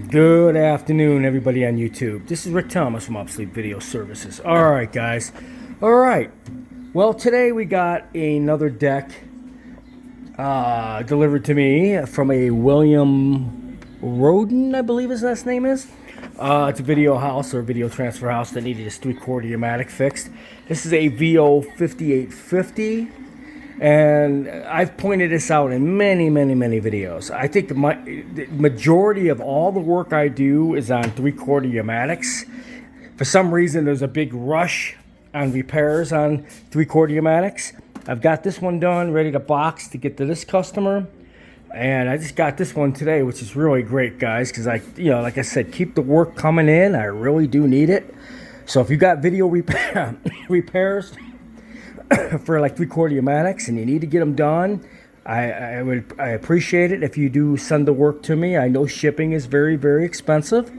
Good afternoon, everybody on YouTube. This is Rick Thomas from Obsolete Video Services. All right, guys. All right. Well, today we got another deck delivered to me from a William Roden, I believe his last name is. It's a video house or video transfer house that needed his 3/4 fixed. This is a Vo-5850. And I've pointed this out in many videos. I think the majority of all the work I do is on 3/4. For some reason, there's a big rush on repairs on 3/4. I've got this one done, ready to box to get to this customer. And I just got this one today, which is really great, guys, because like I said, keep the work coming in. I really do need it. So if you got video repairs for like 3/4 and you need to get them done, I appreciate it if you do send the work to me. I know shipping is very expensive,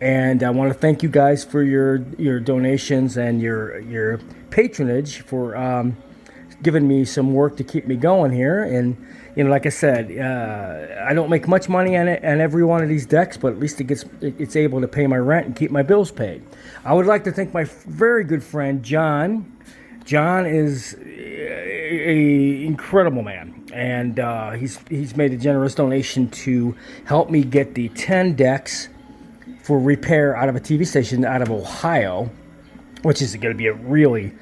and I want to thank you guys for your donations and your patronage for giving me some work to keep me going here. And like I said, I don't make much money on every one of these decks, but at least it's able to pay my rent and keep my bills paid. I would like to thank my very good friend John. John is an incredible man, and he's made a generous donation to help me get the 10 decks for repair out of a TV station out of Ohio, which is going to be a really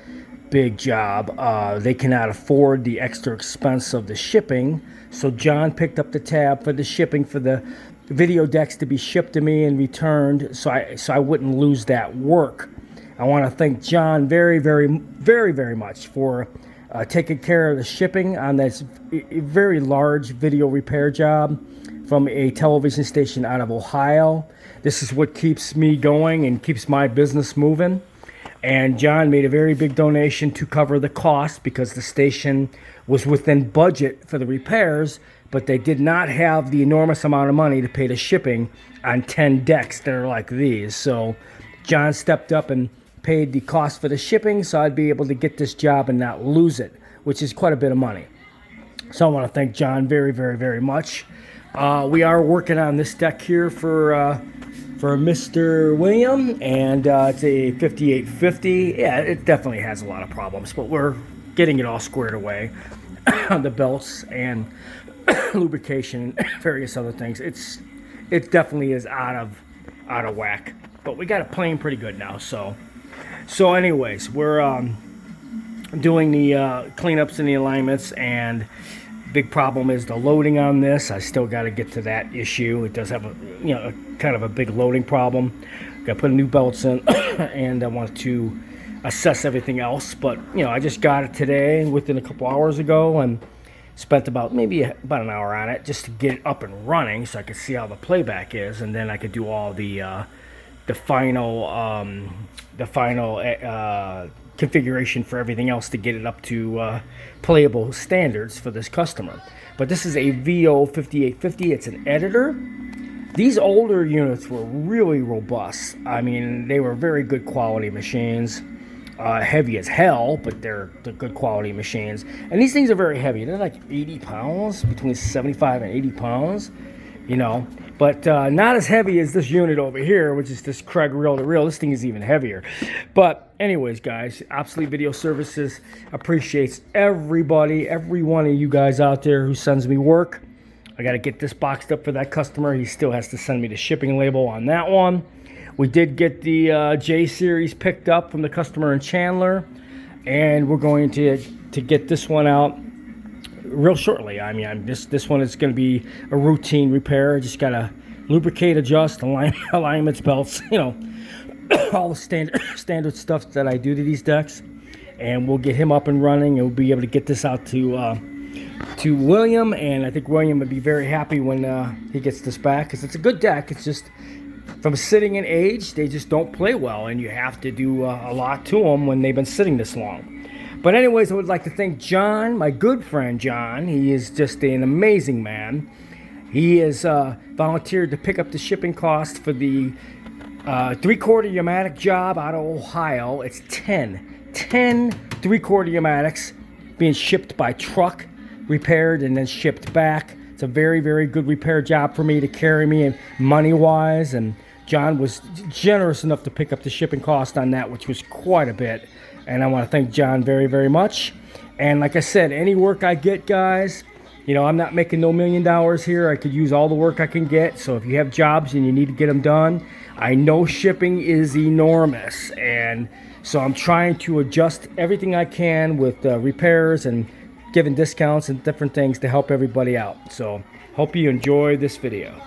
big job. They cannot afford the extra expense of the shipping, so John picked up the tab for the shipping for the video decks to be shipped to me and returned, so I wouldn't lose that work. I want to thank John very much for taking care of the shipping on this very large video repair job from a television station out of Ohio. This is what keeps me going and keeps my business moving. And John made a very big donation to cover the cost because the station was within budget for the repairs, but they did not have the enormous amount of money to pay the shipping on 10 decks that are like these. So John stepped up and paid the cost for the shipping, so I'd be able to get this job and not lose it, which is quite a bit of money. So I want to thank John very much. We are working on this deck here for Mr. William, and it's a 5850. Yeah, it definitely has a lot of problems, but we're getting it all squared away on the belts and lubrication and various other things. It definitely is out of whack, but we got it playing pretty good now. So anyways, we're doing the cleanups and the alignments, and big problem is the loading on this. I still got to get to that issue. It does have a kind of a big loading problem. Got to put new belts in, and I want to assess everything else. But I just got it today, within a couple hours ago, and spent about an hour on it just to get it up and running, so I could see how the playback is, and then I could do all the final configuration for everything else to get it up to playable standards for this customer. But this is a Vo-5850. It's an editor. These older units were really robust. I mean, they were very good quality machines. Heavy as hell, but they're good quality machines. And these things are very heavy. They're like 80 pounds, between 75 and 80 pounds, but not as heavy as this unit over here, which is this Craig reel-to-reel. This thing is even heavier. But anyways, guys, Obsolete Video Services appreciates every one of you guys out there who sends me work. I got to get this boxed up for that customer. He still has to send me the shipping label on that one. We did get the J series picked up from the customer in Chandler, and we're going to get this one out real shortly. I mean, this one is going to be a routine repair. I just got to lubricate, adjust, alignments, belts, all the standard stuff that I do to these decks, and we'll get him up and running, and we'll be able to get this out to William. And I think William would be very happy when he gets this back, because it's a good deck. It's just from sitting in age, they just don't play well, and you have to do a lot to them when they've been sitting this long. But anyways, I would like to thank John, my good friend John. He is just an amazing man. He has volunteered to pick up the shipping cost for the 3/4 job out of Ohio. It's 10 3/4 being shipped by truck, repaired, and then shipped back It's a very, very good repair job for me to carry me and money-wise, and John was generous enough to pick up the shipping cost on that, which was quite a bit. And I want to thank John very, very much. And like I said, any work I get, guys, you know, I'm not making no $1 million here. I could use all the work I can get. So if you have jobs and you need to get them done, I know shipping is enormous. And so I'm trying to adjust everything I can with repairs and giving discounts and different things to help everybody out. So hope you enjoy this video.